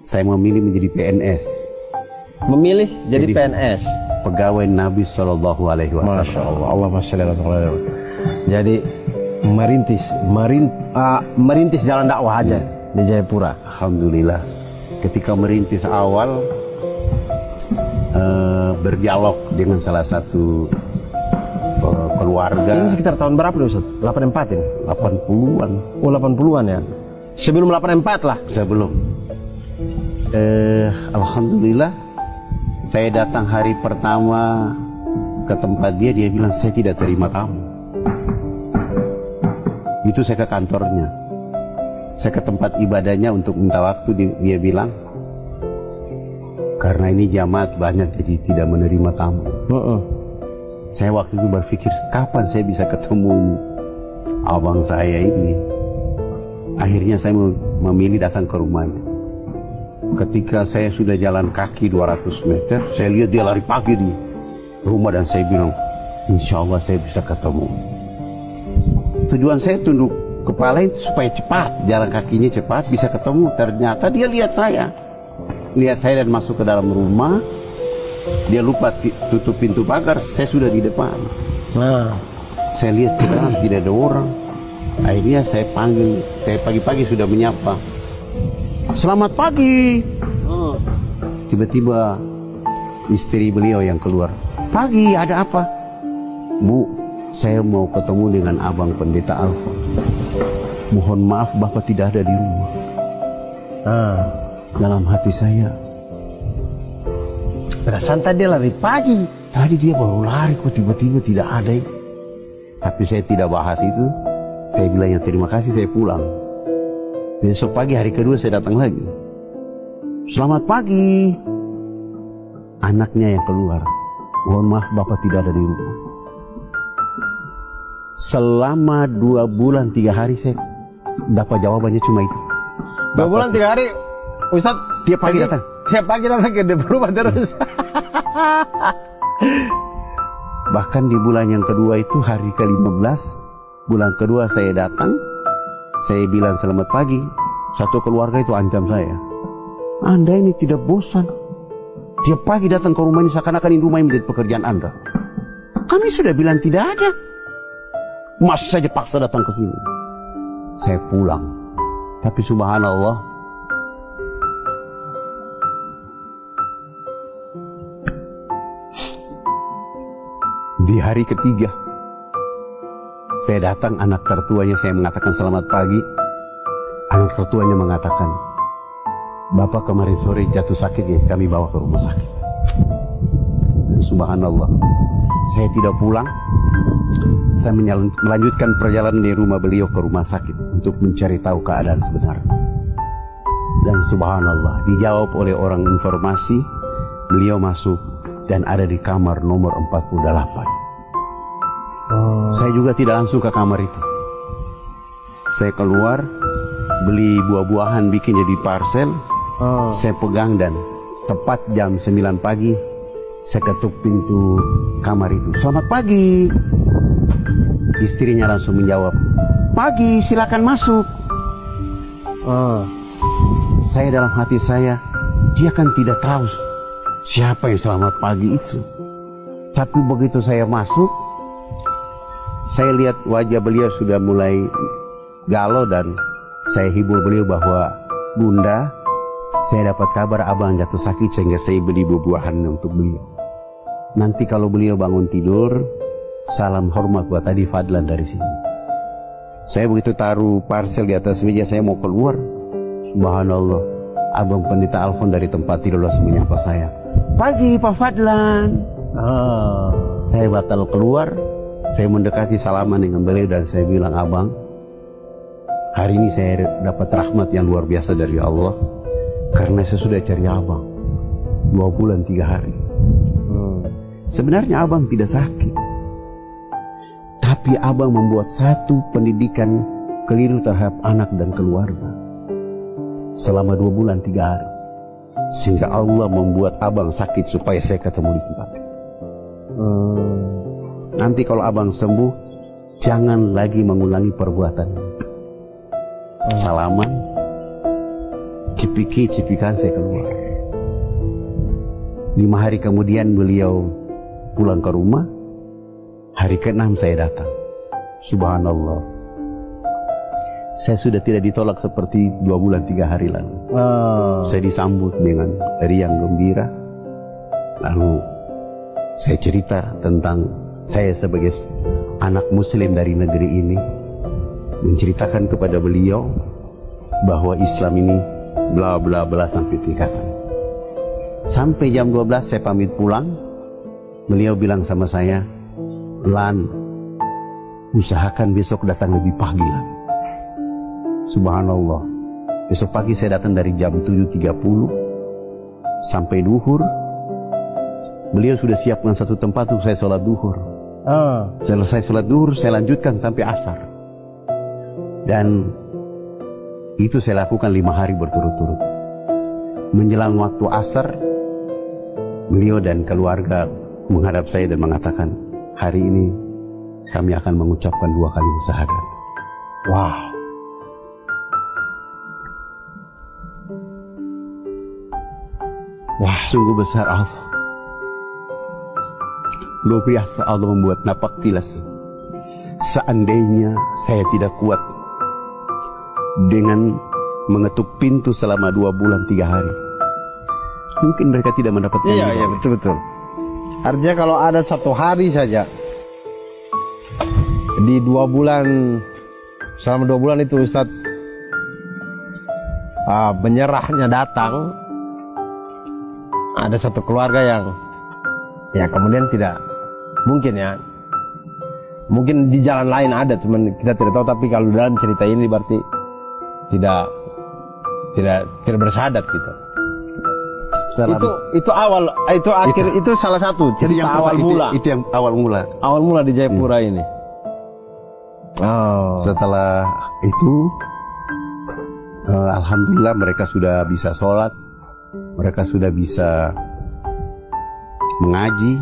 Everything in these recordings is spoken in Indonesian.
saya memilih menjadi PNS. Memilih jadi PNS, pegawai Nabi Shallallahu Alaihi Wasallam. Masya Allah, Allahumma sholli ala Muhammad. Jadi merintis jalan dakwah aja di Jayapura. Alhamdulillah. Ketika merintis awal berdialog dengan salah satu keluarga. Ini sekitar tahun berapa nih Ustaz? 84 ini? 80-an. Oh 80-an ya? Sebelum 84 lah? Sebelum. Alhamdulillah, saya datang hari pertama ke tempat dia bilang saya tidak terima kamu. Itu saya ke kantornya. Saya ke tempat ibadahnya untuk minta waktu, dia bilang, karena ini jamaat banyak jadi tidak menerima tamu. Saya waktu itu berpikir, kapan saya bisa ketemu abang saya ini. Akhirnya saya memilih datang ke rumahnya. Ketika saya sudah jalan kaki 200 meter, saya lihat dia lari pagi di rumah dan saya bilang, insya Allah saya bisa ketemu. Tujuan saya tunduk kepala itu supaya cepat, jalan kakinya cepat, bisa ketemu. Ternyata dia lihat saya dan masuk ke dalam rumah. Dia lupa tutup pintu pagar, saya sudah di depan. Saya lihat ke dalam tidak ada orang. Akhirnya saya panggil, saya pagi-pagi sudah menyapa, selamat pagi. Tiba-tiba istri beliau yang keluar, pagi, ada apa? Bu, saya mau ketemu dengan abang pendeta Alfa. Mohon maaf bapak tidak ada di rumah. Dalam hati saya, perasaan tadi lari pagi. Tadi dia baru lari kok tiba-tiba tidak ada. Tapi saya tidak bahas itu. Saya bilang ya terima kasih, saya pulang. Besok pagi hari kedua saya datang lagi. Selamat pagi. Anaknya yang keluar, mohon maaf bapak tidak ada di rumah. Selama 2 bulan 3 hari saya dapat jawabannya cuma itu. 2 bulan 3 hari Ustaz tiap pagi datang. Tiap pagi datang ke rumah terus. Bahkan di bulan yang kedua itu hari ke-15, bulan kedua saya datang, saya bilang selamat pagi. Satu keluarga itu ancam saya, Anda ini tidak bosan tiap pagi datang ke rumah ini, seakan-akan ini rumah ini menjadi pekerjaan Anda. Kami sudah bilang tidak ada, masih saja paksa datang ke sini. Saya pulang, tapi subhanallah, di hari ketiga saya datang, anak tertuanya saya mengatakan selamat pagi. Anak tertuanya mengatakan, Bapak kemarin sore jatuh sakit ya, kami bawa ke rumah sakit. Dan subhanallah, saya tidak pulang. Saya melanjutkan perjalanan dari rumah beliau ke rumah sakit untuk mencari tahu keadaan sebenarnya. Dan subhanallah, dijawab oleh orang informasi, beliau masuk dan ada di kamar nomor 48. Saya juga tidak langsung ke kamar itu. Saya keluar, beli buah-buahan, bikin jadi parcel. Saya pegang dan tepat jam 9 pagi saya ketuk pintu kamar itu. Selamat pagi. Istrinya langsung menjawab, pagi, silakan masuk. Saya dalam hati saya, dia kan tidak tahu siapa yang selamat pagi itu. Tapi begitu saya masuk, saya lihat wajah beliau sudah mulai galau dan saya hibur beliau bahwa, Bunda, saya dapat kabar abang jatuh sakit sehingga saya beli buah-buahan untuk beliau. Nanti kalau beliau bangun tidur, salam hormat buat tadi Fadlan dari sini. Saya begitu taruh parcel di atas meja, saya mau keluar. Subhanallah, abang pendeta Alfon dari tempat tidur langsung menyapa saya. Pagi Pak Fadlan. Saya batal keluar. Saya mendekati salaman dengan beliau dan saya bilang, abang, hari ini saya dapat rahmat yang luar biasa dari Allah. Karena saya sudah cari abang 2 bulan 3 hari. Sebenarnya abang tidak sakit, tapi abang membuat satu pendidikan keliru terhadap anak dan keluarga selama 2 bulan 3 hari. Sehingga Allah membuat abang sakit supaya saya ketemu di tempat. Nanti kalau abang sembuh, jangan lagi mengulangi perbuatan salaman, Cipiki-cipikan saya keluar. 5 hari kemudian beliau pulang ke rumah. Hari ke-6 saya datang. Subhanallah, saya sudah tidak ditolak seperti 2 bulan 3 hari lalu. Saya disambut dengan riang gembira. Lalu saya cerita tentang saya sebagai anak muslim dari negeri ini, menceritakan kepada beliau bahwa Islam ini bla bla bla sampai tingkatan. Sampai jam 12 saya pamit pulang. Beliau bilang sama saya, "Lan, usahakan besok datang lebih pagi lah." Subhanallah, besok pagi saya datang dari jam 7.30 sampai duhur. Beliau sudah siapkan satu tempat untuk saya sholat duhur. Selesai sholat duhur, saya lanjutkan sampai asar. Dan itu saya lakukan 5 hari berturut-turut. Menjelang waktu asar, beliau dan keluarga menghadap saya dan mengatakan, "Hari ini kami akan mengucapkan 2 kali syahadat." Wow. Wah, sungguh besar Allah. Luar biasa Allah membuat napak tilas. Seandainya saya tidak kuat dengan mengetuk pintu selama 2 bulan 3 hari, mungkin mereka tidak mendapatkan. Iya, betul-betul. Artinya kalau ada 1 hari saja di 2 bulan, selama 2 bulan itu Ustadz menyerahnya datang, ada satu keluarga yang ya kemudian tidak mungkin, ya mungkin di jalan lain ada, cuman kita tidak tahu. Tapi kalau dalam cerita ini berarti tidak bersyahadat gitu. Itu awal, itu akhir, itu salah satu cerita awal mula. Itu yang awal mula. Awal mula di Jayapura ini. Setelah itu, alhamdulillah mereka sudah bisa sholat, mereka sudah bisa mengaji,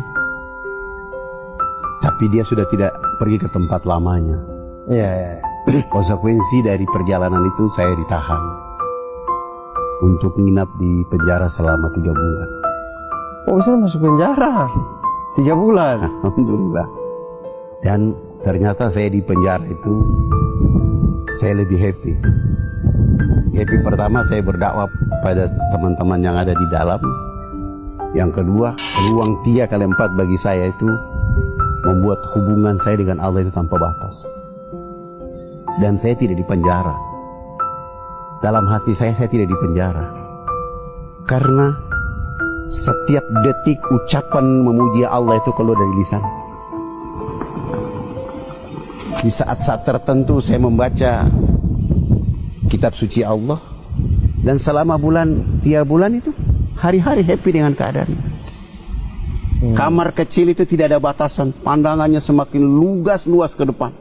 tapi dia sudah tidak pergi ke tempat lamanya. Iya. Konsekuensi dari perjalanan itu saya ditahan untuk menginap di penjara selama 3 bulan. Oh, bisa masuk penjara 3 bulan. Alhamdulillah. Dan ternyata saya di penjara itu saya lebih happy. Happy pertama, saya berdakwah pada teman-teman yang ada di dalam. Yang kedua, peluang 3x4 bagi saya itu membuat hubungan saya dengan Allah itu tanpa batas. Dan saya tidak di penjara. Dalam hati saya tidak di penjara. Karena setiap detik ucapan memuji Allah itu keluar dari lisan. Di saat-saat tertentu saya membaca kitab suci Allah. Dan selama 3 bulan itu hari-hari happy dengan keadaan itu. Kamar kecil itu tidak ada batasan, pandangannya semakin luas ke depan.